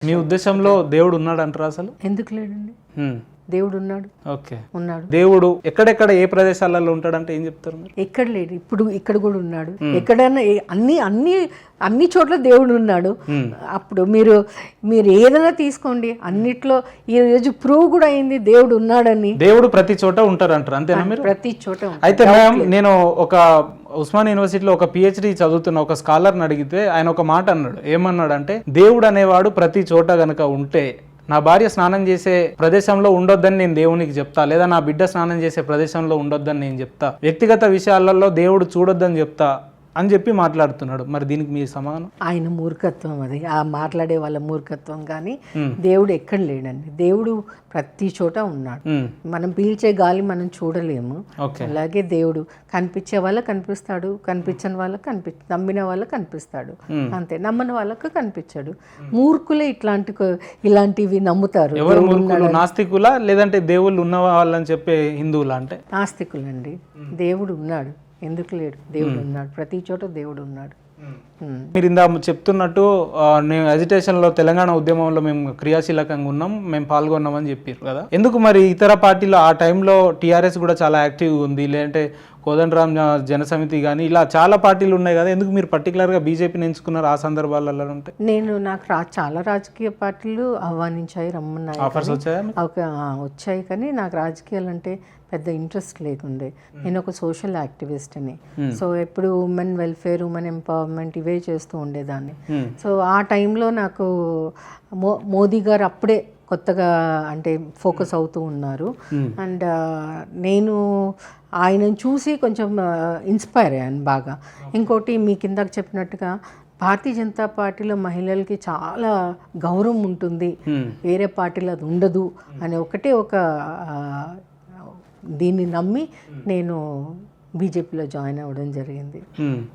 మీ ఉద్దేశంలో దేవుడు ఉన్నాడు అంటారా అసలు? ఎందుకు లేడండి? దేవుడు ఉన్నాడు. ఓకే, ఉన్నాడు. దేవుడు ఎక్కడెక్కడ ఏ ప్రదేశాలలో ఉంటాడంటే ఏం చెప్తారు మీరు? ఎక్కడ లేడు, ఇప్పుడు ఇక్కడ కూడా ఉన్నాడు. ఎక్కడైనా అన్ని అన్ని అన్ని చోట్ల దేవుడు ఉన్నాడు. అప్పుడు మీరు ఏదైనా తీసుకోండి, అన్నిట్లో ఈ రోజు ప్రూవ్ కూడా అయింది దేవుడు ఉన్నాడని. దేవుడు ప్రతి చోట ఉంటారంటారు, అంతేనా మీరు? ప్రతి చోట. అయితే మ్యామ్, నేను ఒక ఉస్మాన్ యూనివర్సిటీలో ఒక పిహెచ్డి చదువుతున్న ఒక స్కాలర్ని అడిగితే ఆయన ఒక మాట అన్నాడు. ఏమన్నాడు అంటే, దేవుడు అనేవాడు ప్రతి చోట గనక ఉంటే నా భార్య స్నానం చేసే ప్రదేశంలో ఉండొద్దని నేను దేవునికి చెప్తా, లేదా నా బిడ్డ స్నానం చేసే ప్రదేశంలో ఉండొద్దని నేను చెప్తా, వ్యక్తిగత విషయాలలో దేవుడు చూడొద్దని చెప్తా అని చెప్పి మాట్లాడుతున్నాడు. మరి దీనికి మీ సమాధానం? ఆయన మూర్ఖత్వం అది, ఆ మాట్లాడే వాళ్ళ మూర్ఖత్వం. కానీ దేవుడు ఎక్కడ లేడండి, దేవుడు ప్రతి చోట ఉన్నాడు. మనం పీల్చే గాలి మనం చూడలేము, అలాగే దేవుడు కనిపించే వాళ్ళకి కనిపిస్తాడు, కనిపించని వాళ్ళకి నమ్మిన వాళ్ళకి కనిపిస్తాడు, అంతే. నమ్మని వాళ్ళకి కనిపించాడు. మూర్ఖులే ఇలాంటివి నమ్ముతారు. ఎవరు మూర్ఖులు? నాస్తికులా లేదంటే దేవుళ్ళు ఉన్న వాళ్ళని చెప్పే హిందువులా? అంటే నాస్తికులండి. దేవుడు ఉన్నాడు, ఎందుకు లేడు? దేవుడు ఉన్నాడు, ప్రతి చోట దేవుడు ఉన్నాడు. మీరు ఇందా చెప్తున్నట్టు నేను అజిటేషన్లో తెలంగాణ ఉద్యమంలో మేము క్రియాశీలకంగా ఉన్నాం, మేము పాల్గొన్నామని చెప్పారు కదా. ఎందుకు మరి ఇతర పార్టీలు ఆ టైంలో టీఆర్ఎస్ కూడా చాలా యాక్టివ్గా ఉంది, లేదంటే కోదండరాం జనసమితి కానీ ఇలా చాలా పార్టీలు ఉన్నాయి కదా, ఎందుకు మీరు పర్టికులర్గా బీజేపీని ఎంచుకున్నారు ఆ సందర్భాలలో? ఉంటే నాకు చాలా రాజకీయ పార్టీలు ఆహ్వానించాయి, రమ్మన్నాయి, ఆఫర్స్ వచ్చాయా? వచ్చాయి. కానీ నాకు రాజకీయాలు అంటే పెద్ద ఇంట్రెస్ట్ లేకుండే. నేను ఒక సోషల్ యాక్టివిస్ట్ని. సో ఎప్పుడు ఉమెన్ వెల్ఫేర్, ఉమెన్ ఎంపవర్మెంట్ ఇవే చేస్తూ ఉండేదాన్ని. సో ఆ టైంలో నాకు మోదీ గారు అప్పుడే కొత్తగా అంటే ఫోకస్ అవుతూ ఉన్నారు. అండ్ నేను ఆయనను చూసి కొంచెం ఇన్స్పైర్ అయ్యాను బాగా. ఇంకోటి మీకు ఇందాక చెప్పినట్టుగా భారతీయ జనతా పార్టీలో మహిళలకి చాలా గౌరవం ఉంటుంది, వేరే పార్టీలో అది ఉండదు అని ఒక దీన్ని నమ్మి నేను బీజేపీలో జాయిన్ అవ్వడం జరిగింది.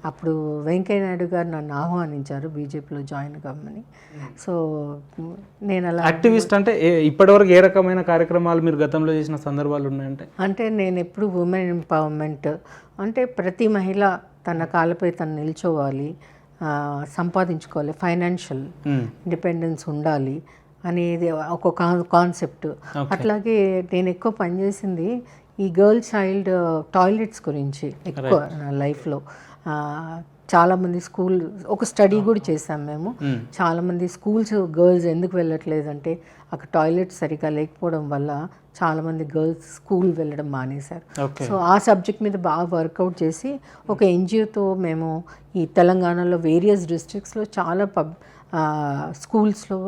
అప్పుడు వెంకయ్య నాయుడు గారు నన్ను ఆహ్వానించారు బీజేపీలో జాయిన్ కమ్మని. సో నేను అలా. యాక్టివిస్ట్ అంటే ఇప్పటివరకు ఏ రకమైన కార్యక్రమాలు మీరు గతంలో చేసిన సందర్భాలు ఉన్నాయంటే? అంటే నేను ఎప్పుడు ఉమెన్ ఎంపవర్మెంట్ అంటే ప్రతి మహిళ తన కాళ్ళపై తను నిల్చోవాలి, సంపాదించుకోవాలి, ఫైనాన్షియల్ ఇండిపెండెన్స్ ఉండాలి అనేది ఒక కాన్సెప్ట్. అట్లాగే నేను ఎక్కువ పనిచేసింది ఈ గర్ల్ చైల్డ్ టాయిలెట్స్ గురించి ఎక్కువ నా లైఫ్లో. చాలామంది ఒక స్టడీ కూడా చేసాం మేము. చాలామంది స్కూల్స్ గర్ల్స్ ఎందుకు వెళ్ళట్లేదంటే అక్కడ టాయిలెట్స్ సరిగా లేకపోవడం వల్ల చాలామంది గర్ల్స్ స్కూల్ వెళ్ళడం మానేశారు. సో ఆ సబ్జెక్ట్ మీద బాగా వర్కౌట్ చేసి ఒక ఎన్జిఓతో మేము ఈ తెలంగాణలో వేరియస్ డిస్ట్రిక్ట్స్లో చాలా స్కూల్స్లో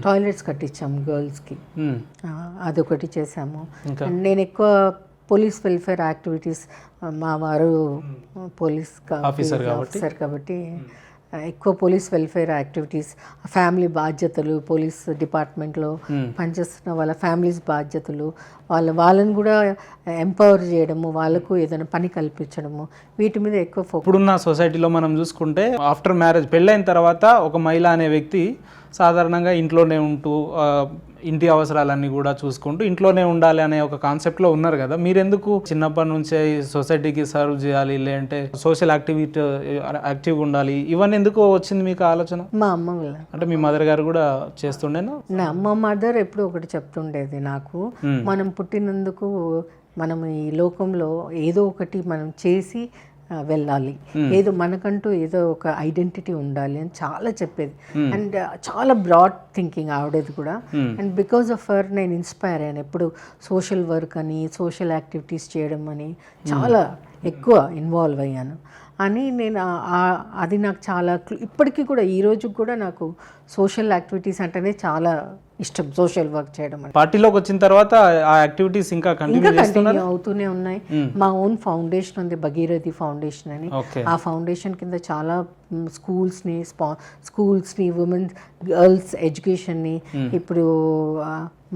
టాయిలెట్స్ కట్టించాము గర్ల్స్కి. అదొకటి చేసాము. నేను ఎక్కువ పోలీస్ వెల్ఫేర్ యాక్టివిటీస్, మా వారు పోలీస్ ఆఫీసర్ కాబట్టి ఎక్కువ పోలీస్ వెల్ఫేర్ యాక్టివిటీస్, ఫ్యామిలీ బాధ్యతలు, పోలీస్ డిపార్ట్మెంట్లో పనిచేస్తున్న వాళ్ళ ఫ్యామిలీస్ బాధ్యతలు, వాళ్ళని కూడా ఎంపవర్ చేయడము, వాళ్ళకు ఏదైనా పని కల్పించడము, వీటి మీద ఎక్కువ ఫోకస్. ఇప్పుడున్న సొసైటీలో మనం చూసుకుంటే ఆఫ్టర్ మ్యారేజ్, పెళ్ళైన తర్వాత ఒక మహిళ అనే వ్యక్తి సాధారణంగా ఇంట్లోనే ఉంటూ ఇంటి అవసరాలన్నీ కూడా చూసుకుంటూ ఇంట్లోనే ఉండాలి అనే ఒక కాన్సెప్ట్లో ఉన్నారు కదా. మీరెందుకు చిన్నప్పటి నుంచే సొసైటీకి సర్వ్ చేయాలి, లేదంటే సోషల్ యాక్టివ్గా ఉండాలి, ఇవన్నీ ఎందుకు వచ్చింది మీకు ఆలోచన? మా అమ్మ వల్ల. అంటే మీ మదర్ గారు కూడా చేస్తుండేనా? మా మదర్ ఎప్పుడు ఒకటి చెప్తుండేది నాకు, మనం పుట్టినందుకు మనం ఈ లోకంలో ఏదో ఒకటి మనం చేసి వెళ్ళాలి, ఏదో మనకంటూ ఏదో ఒక ఐడెంటిటీ ఉండాలి అని చాలా చెప్పేది. అండ్ చాలా బ్రాడ్ థింకింగ్ ఆవిడేది కూడా. అండ్ బికాస్ ఆఫ్ హర్ నేను ఇన్స్పైర్ అయ్యాను. ఎప్పుడు సోషల్ వర్క్ అని, సోషల్ యాక్టివిటీస్ చేయడం అని చాలా ఎక్కువ ఇన్వాల్వ్ అయ్యాను అని నేను అది నాకు చాలా ఇప్పటికీ కూడా ఈ రోజు కూడా నాకు సోషల్ యాక్టివిటీస్ అంటేనే చాలా ఇష్టం, సోషల్ వర్క్ చేయడం. పార్టీలోకి వచ్చిన తర్వాత ఆ యాక్టివిటీస్ ఇంకా కంటిన్యూ అవుతూనే ఉన్నాయి. మా ఓన్ ఫౌండేషన్ ఉంది, భగీరథి ఫౌండేషన్ అని. ఆ ఫౌండేషన్ కింద చాలా స్కూల్స్ని ఉమెన్ గర్ల్స్ ఎడ్యుకేషన్ని, ఇప్పుడు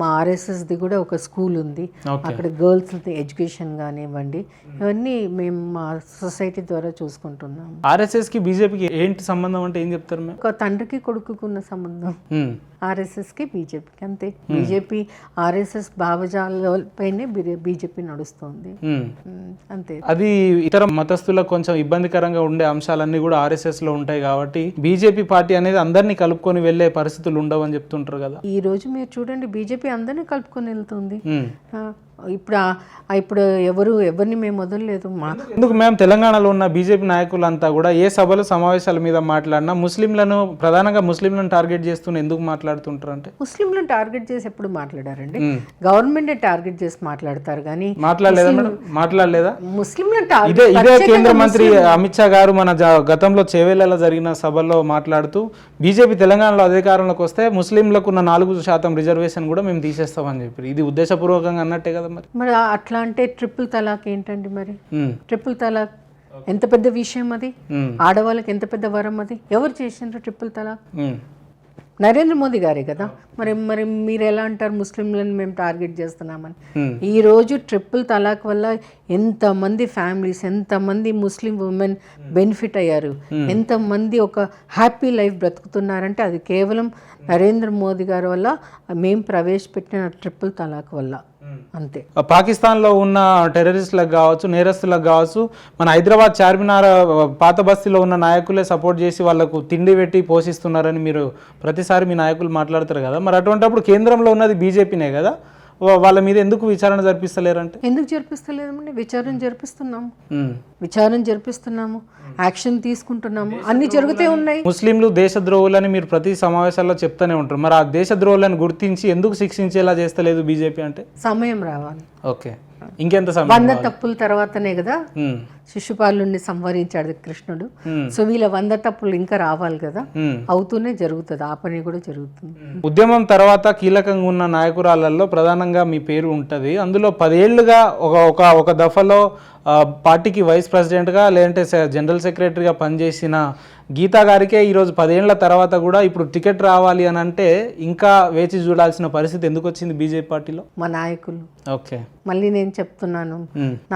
మా ఆర్ఎస్ఎస్ది కూడా ఒక స్కూల్ ఉంది, అక్కడ గర్ల్స్ ఎడ్యుకేషన్ కానివ్వండి, ఇవన్నీ మేము మా సొసైటీ ద్వారా చూసుకుంటున్నాం. ఆర్ఎస్ఎస్కి బీజేపీకి ఏంటి సంబంధం అంటే ఏం చెప్తారు? ఒక తండ్రికి కొడుకుకున్న ఉన్న సంబంధం? ఉమ్, ఆర్ఎస్ఎస్కి బీజేపీకి అంతే. బీజేపీ ఆర్ఎస్ఎస్ భావజాలపైనే బీజేపీ నడుస్తుంది. అంతే. అది ఇతర మతస్థులకు కొంచెం ఇబ్బందికరంగా ఉండే అంశాలన్నీ కూడా ఆర్ఎస్ఎస్ లో ఉంటాయి కాబట్టి బీజేపీ పార్టీ అనేది అందరినీ కలుపుకొని వెళ్లే పరిస్థితులు ఉండవని చెప్తుంటారు కదా. ఈ రోజు మీరు చూడండి, బీజేపీ అందరినీ కలుపుకొని వెళ్తుంది. ఉమ్. ఇప్పుడు ఎవరిని మేము వదలలేదు. ఎందుకు మేము తెలంగాణలో ఉన్న బీజేపీ నాయకులంతా కూడా ఏ సభలు సమావేశాల మీద మాట్లాడినా ముస్లింలను, ప్రధానంగా ముస్లింలను టార్గెట్ చేస్తూనే ఎందుకు మాట్లాడుతుంటారు అంటే? ముస్లింలను టార్గెట్ చేసి ఎప్పుడు మాట్లాడారండి? గవర్నమెంట్ టార్గెట్ చేసి మాట్లాడతారు కానీ మాట్లాడలేదా మేడం? మాట్లాడలేదా? ముస్లింలను ఇదే కేంద్ర మంత్రి అమిత్ షా గారు మన గతంలో చేవేళ్లలో జరిగిన సభలో మాట్లాడుతూ బీజేపీ తెలంగాణలో అధికారంలోకి వస్తే ముస్లింలకు ఉన్న 4% రిజర్వేషన్ కూడా మేము తీసేస్తామని చెప్పి, ఇది ఉద్దేశపూర్వకంగా అన్నట్టే కదా మరి. మరి అట్లా అంటే ట్రిపుల్ తలాక్ ఏంటండి? మరి ట్రిపుల్ తలాక్ ఎంత పెద్ద విషయం అది? ఆడవాళ్ళకి ఎంత పెద్ద వరం అది? ఎవరు చేసిండ్రు ట్రిపుల్ తలాక్? నరేంద్ర మోదీ గారే కదా. మరి మరి మీరు ఎలా అంటారు ముస్లింలను మేము టార్గెట్ చేస్తున్నామని? ఈ రోజు ట్రిపుల్ తలాక్ వల్ల ఎంతమంది ఫ్యామిలీస్, ఎంతమంది ముస్లిం ఉమెన్ బెనిఫిట్ అయ్యారు, ఎంతమంది ఒక హ్యాపీ లైఫ్ బ్రతుకుతున్నారంటే అది కేవలం నరేంద్ర మోదీ గారి వల్ల, మేము ప్రవేశపెట్టిన ట్రిపుల్ తలాక్ వల్ల. అంతే. పాకిస్తాన్లో ఉన్న టెర్రరిస్టులకు కావచ్చు, నేరస్తులకు కావచ్చు, మన హైదరాబాద్ చార్మినార్ పాత బస్తీలో ఉన్న నాయకులే సపోర్ట్ చేసి వాళ్ళకు తిండి పెట్టి పోషిస్తున్నారని మీరు ప్రతిసారి మీ నాయకులు మాట్లాడతారు కదా. మరి అటువంటిప్పుడు కేంద్రంలో ఉన్నది బీజేపీనే కదా, వాళ్ళ మీద ఎందుకు విచారణ జరిపిస్తలేరంటే? ఎందుకు జరిపిస్తలేదండి? విచారణ జరిపిస్తున్నాము, యాక్షన్ తీసుకుంటున్నాము, అన్ని జరుగుతూ ఉన్నాయి. ముస్లింలు దేశద్రోహులని మీరు ప్రతి సమావేశాల్లో చెప్తూనే ఉంటారు. మరి ఆ దేశద్రోహులను గుర్తించి ఎందుకు శిక్షించేలా చేస్తలేదు బీజేపీ అంటే? సమయం రావాలి. ఓకే, ఇంకెంత సమయం? 100 తప్పుల తర్వాతనే కదా శిశుపాలుని సంహరించాడు కృష్ణుడు. సో వీళ్ళ 100 తప్పులు ఇంకా రావాలి కదా, అవుతూనే జరుగుతుంది, ఆ పని కూడా జరుగుతుంది. ఉద్యమం తర్వాత కీలకంగా ఉన్న నాయకురాలలో ప్రధానంగా మీ పేరు ఉంటుంది. అందులో 10 ఏళ్లుగా ఒక దఫలో పార్టీకి వైస్ ప్రెసిడెంట్గా లేదంటే జనరల్ సెక్రటరీగా పనిచేసిన గీతా గారికే ఈరోజు 10 ఏళ్ల తర్వాత కూడా ఇప్పుడు టికెట్ రావాలి అని అంటే ఇంకా వేచి చూడాల్సిన పరిస్థితి ఎందుకు వచ్చింది బీజేపీ పార్టీలో? మా నాయకులు. ఓకే, మళ్ళీ నేను చెప్తున్నాను,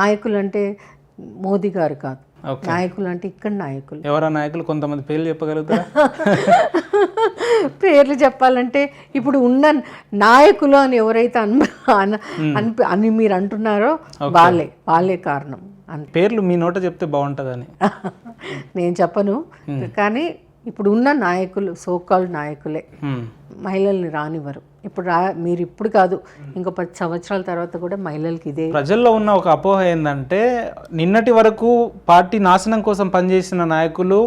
నాయకులు అంటే మోదీ గారు కాదు, నాయకులు అంటే ఇక్కడ నాయకులు. ఎవరా నాయకులు? కొంతమంది పేర్లు చెప్పగలుగుతారా? పేర్లు చెప్పాలంటే ఇప్పుడు ఉన్న నాయకులు అని ఎవరైతే అని మీరు అంటున్నారో వాళ్ళే కారణం. పేర్లు మీ నోట చెప్తే బాగుంటుందని నేను చెప్పను, కానీ ఇప్పుడు ఉన్న నాయకులు సోకాల్డ్ నాయకులే మహిళల్ని రానివ్వరు. మీరు ఇప్పుడు కాదు, ఇంకో 10 సంవత్సరాల తర్వాత కూడా మహిళలకి ఇదే. ప్రజల్లో ఉన్న ఒక అపోహ ఏంటంటే నిన్నటి వరకు పార్టీ నాశనం కోసం పనిచేసిన నాయకులు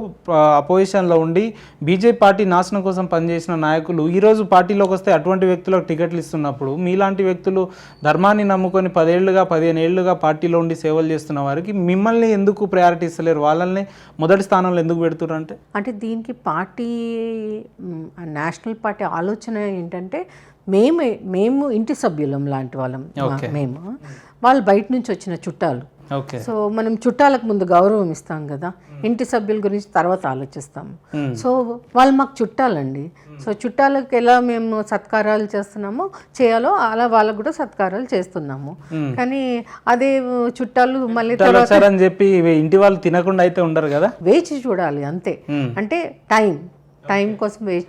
అపోజిషన్లో ఉండి బీజేపీ పార్టీ నాశనం కోసం పనిచేసిన నాయకులు ఈరోజు పార్టీలోకి వస్తే అటువంటి వ్యక్తులకు టికెట్లు ఇస్తున్నప్పుడు మీలాంటి వ్యక్తులు ధర్మాన్ని నమ్ముకొని 10 ఏళ్లుగా 15 ఏళ్లుగా పార్టీలో ఉండి సేవలు చేస్తున్న వారికి మిమ్మల్ని ఎందుకు ప్రయారిటీ ఇస్తలేరు? వాళ్ళని మొదటి స్థానంలో ఎందుకు పెడుతున్నారు అంటే దీనికి పార్టీ, నేషనల్ పార్టీ ఆలోచన ఏంటంటే మేము ఇంటి సభ్యులం లాంటి వాళ్ళం. మేము వాళ్ళు బయట నుంచి వచ్చిన చుట్టాలు. సో మనం చుట్టాలకు ముందు గౌరవం ఇస్తాం కదా, ఇంటి సభ్యుల గురించి తర్వాత ఆలోచిస్తాం. సో వాళ్ళు మాకు చుట్టాలండి. సో చుట్టాలకు ఎలా మేము సత్కారాలు చేయాలో అలా వాళ్ళకు కూడా సత్కారాలు చేస్తున్నాము. కానీ అదే చుట్టాలు మళ్ళీ తర్వాత అని చెప్పి ఇంటి వాళ్ళు తినకుండా అయితే ఉండరు కదా, వేచి చూడాలి అంతే. అంటే టైం కోసం వేచి